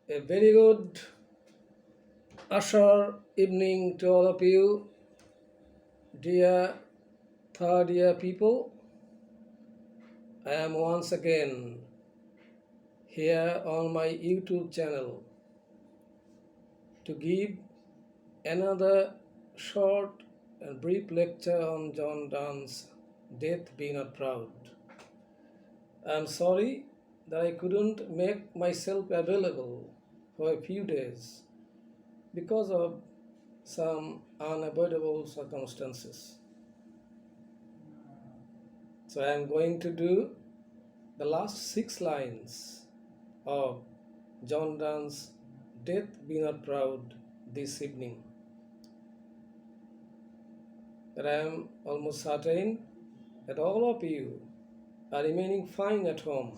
A very good usher evening to all of you, dear third year people. I am once again here on my YouTube channel to give another short and brief lecture on John Donne's Death Be Not Proud. I am sorry that I couldn't make myself available for a few days because of some unavoidable circumstances. So I am going to do the last 6 lines of John Donne's Death Be Not Proud this evening. But I am almost certain that all of you are remaining fine at home.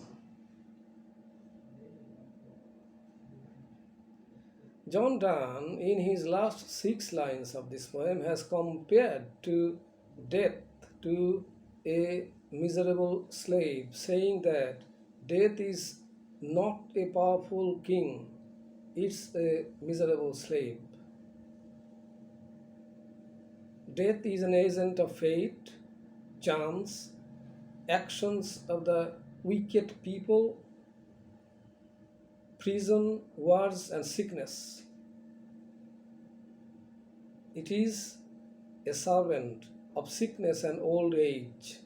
John Donne, in his last 6 lines of this poem, has compared to death to a miserable slave, saying that death is not a powerful king, it's a miserable slave. Death is an agent of fate, chance, actions of the wicked people, prison, wars, and sickness. It is a servant of sickness and old age.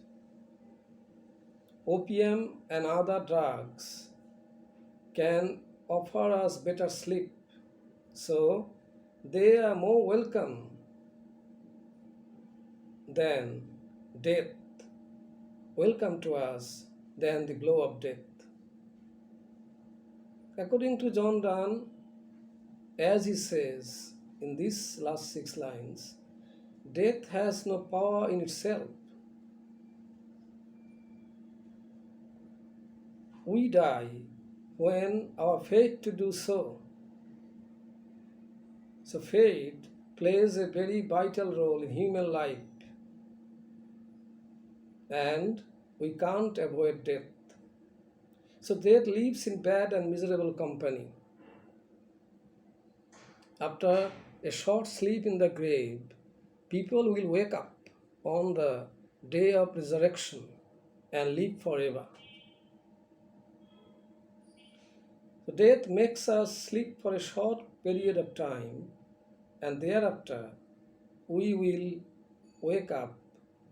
Opium and other drugs can offer us better sleep, so they are more welcome than death, welcome to us than the blow of death. According to John Donne, as he says in these last 6 lines, death has no power in itself. We die when our fate to do so. So fate plays a very vital role in human life, and we can't avoid death. So death lives in bad and miserable company. After a short sleep in the grave, people will wake up on the day of resurrection and live forever. So death makes us sleep for a short period of time, and thereafter we will wake up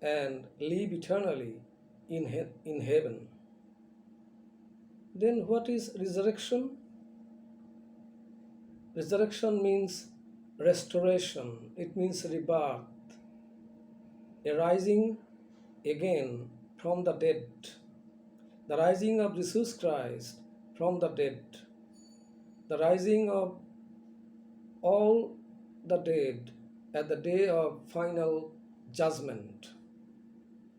and live eternally in heaven. Then what is resurrection? Resurrection means restoration, it means rebirth, a rising again from the dead, the rising of Jesus Christ from the dead, the rising of all the dead at the day of final judgment.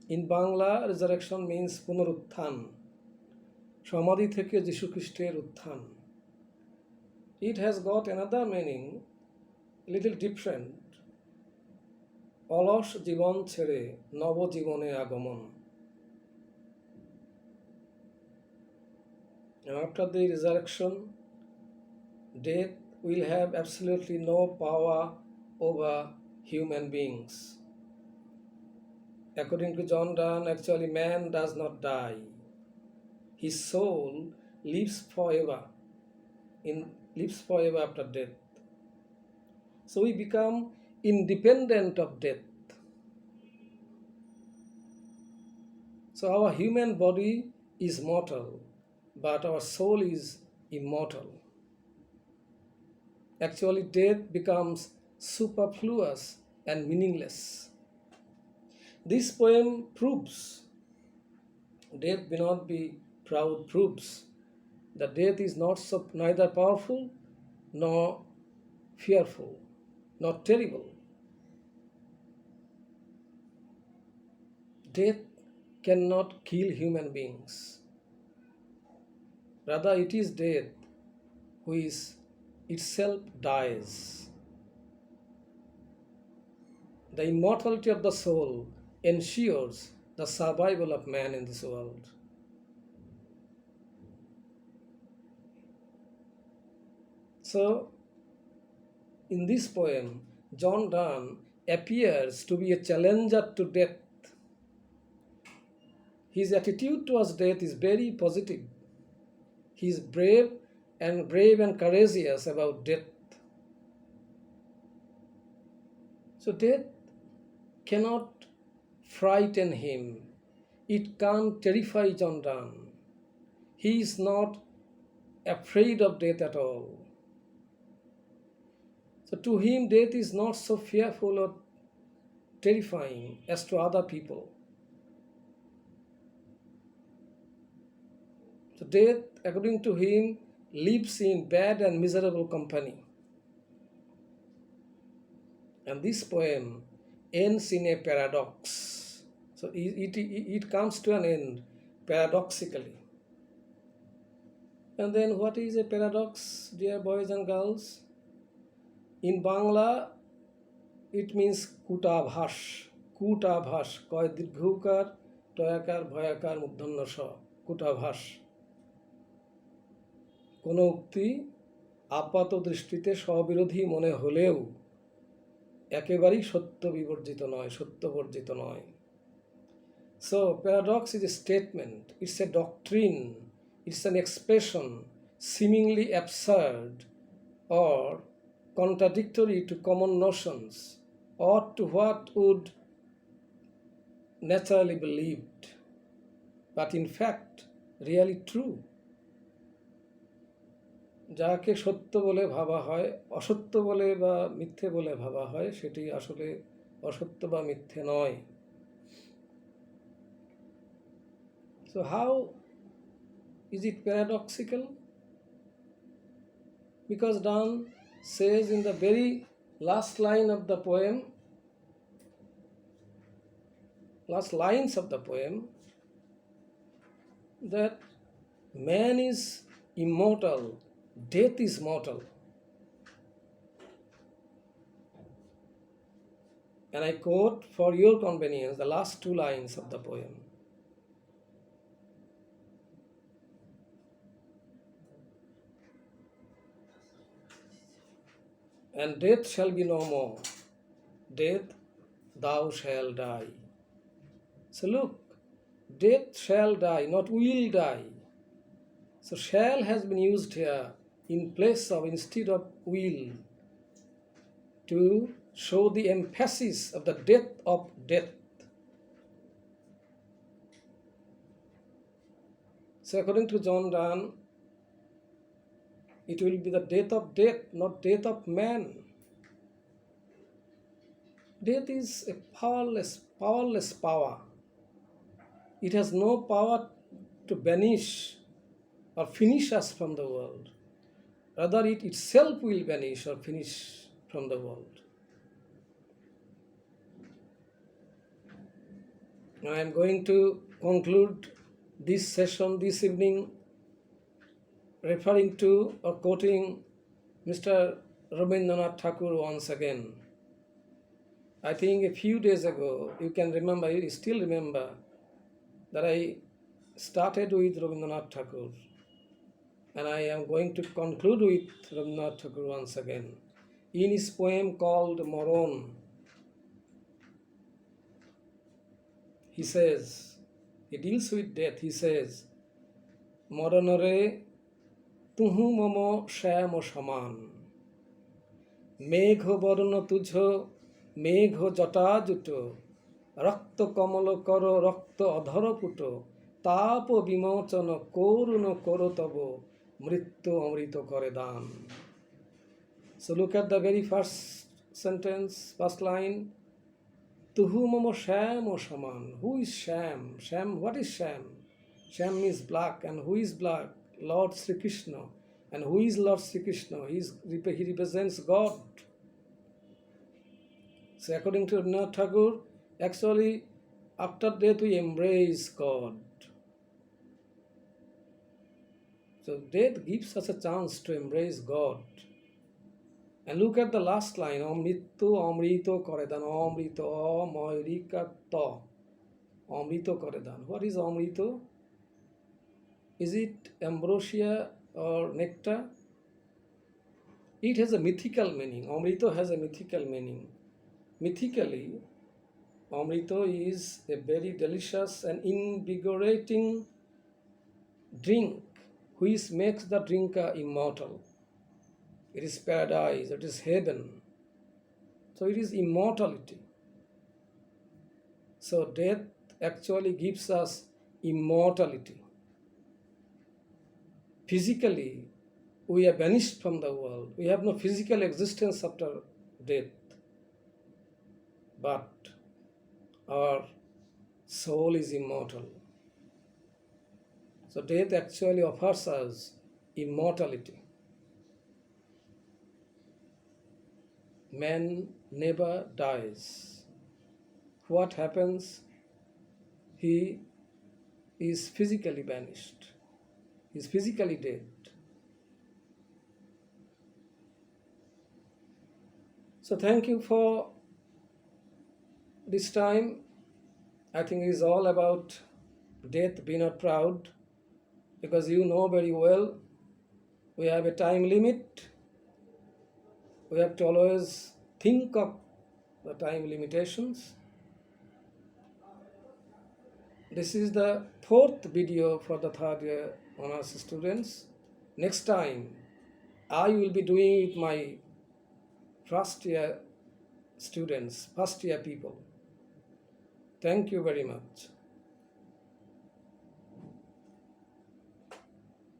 In Bangla, resurrection means পুনরুত্থান, সমাধি থেকে যীশু খ্রিস্টের উত্থান. It has got another meaning, little different. অলস জীবন ছেড়ে নবজীবনে আগমন. And after the resurrection, death will have absolutely no power over human beings. According to John Donne, actually man does not die. His soul lives forever after death. So we become independent of death. So our human body is mortal, but our soul is immortal. Actually, death becomes superfluous and meaningless. This poem proves, death may not be proud, proves that death is neither powerful nor fearful, nor terrible. Death cannot kill human beings. Rather, it is death which itself dies. The immortality of the soul ensures the survival of man in this world. So, in this poem, John Donne appears to be a challenger to death. His attitude towards death is very positive. He is brave and courageous about death. So death cannot frighten him. It can't terrify John Donne. He is not afraid of death at all. So to him, death is not so fearful or terrifying as to other people. So death, according to him, lives in bad and miserable company. And this poem ends in a paradox. So it comes to an end paradoxically. And then what is a paradox, dear boys and girls? In Bangla, it means kutabhash. Kutabhash, kয় দীর্ঘকার টয়াকার ভয়াকার মূর্ধন্য স, কুটাভাস। কোনো উক্তি আপাত দৃষ্টিতে স্ববিরোধী মনে হলেও একেবারেই সত্য বর্জিত নয়। So paradox is a statement, it's a doctrine, it's an expression seemingly absurd or contradictory to common notions or to what would naturally believed, but in fact really true. যাকে সত্য বলে ভাবা হয়, অসত্য বলে বা মিথ্যে বলে ভাবা হয়, সেটি আসলে অসত্য বা মিথ্যে নয়। So how is it paradoxical? Because Donne says in the very last lines of the poem, that man is immortal, death is mortal. And I quote for your convenience the last two lines of the poem. And death shall be no more. Death, thou shalt die. So look, death shall die, not will die. So shall has been used here instead of will, to show the emphasis of the death of death. So according to John Donne, it will be the death of death, not death of man. Death is a powerless power. It has no power to banish or finish us from the world. Rather, it itself will vanish or finish from the world. Now I am going to conclude this session this evening referring to or quoting Mr. Rabindranath Tagore once again. I think a few days ago, you still remember that I started with Rabindranath Tagore, and I am going to conclude with Rabindranath Tagore once again. In his poem called Moron, he deals with death. He says, Moronore তুহু মম শ্যাম সমান, মেঘ বর্ণ তুঝ মেঘ জটাজুট, রক্ত কমল কর রক্ত অধর put, তাপ বিমোচন করুণ কর তব, মৃত্যু অমৃত করে দান. So look at the very first line. তুহু মম শ্যাম সমান. Who is Sham? What is Sham? Sham means black, and who is black? Lord Sri Krishna. And who is Lord Sri Krishna? He represents God. So according to Rabindranath Tagore, actually after death we embrace God. So death gives us a chance to embrace God. And look at the last line, Amritto Amrito Koredan, Amrito Moirika To, Amrito Koredan. What is Amrito? Is it ambrosia or nectar? It has a mythical meaning. Amrito has a mythical meaning. Mythically, Amrito is a very delicious and invigorating drink which makes the drinker immortal. It is paradise, it is heaven. So it is immortality. So death actually gives us immortality. Physically, we are banished from the world. We have no physical existence after death. But our soul is immortal. So death actually offers us immortality. Man never dies. What happens? He is physically banished. He is physically dead. So thank you for this time. I think it is all about death. Be not proud, because you know very well we have a time limit. We have to always think of the time limitations. This is the fourth video for the third year honors students. Next time I will be doing with my first year students, first year people. Thank you very much.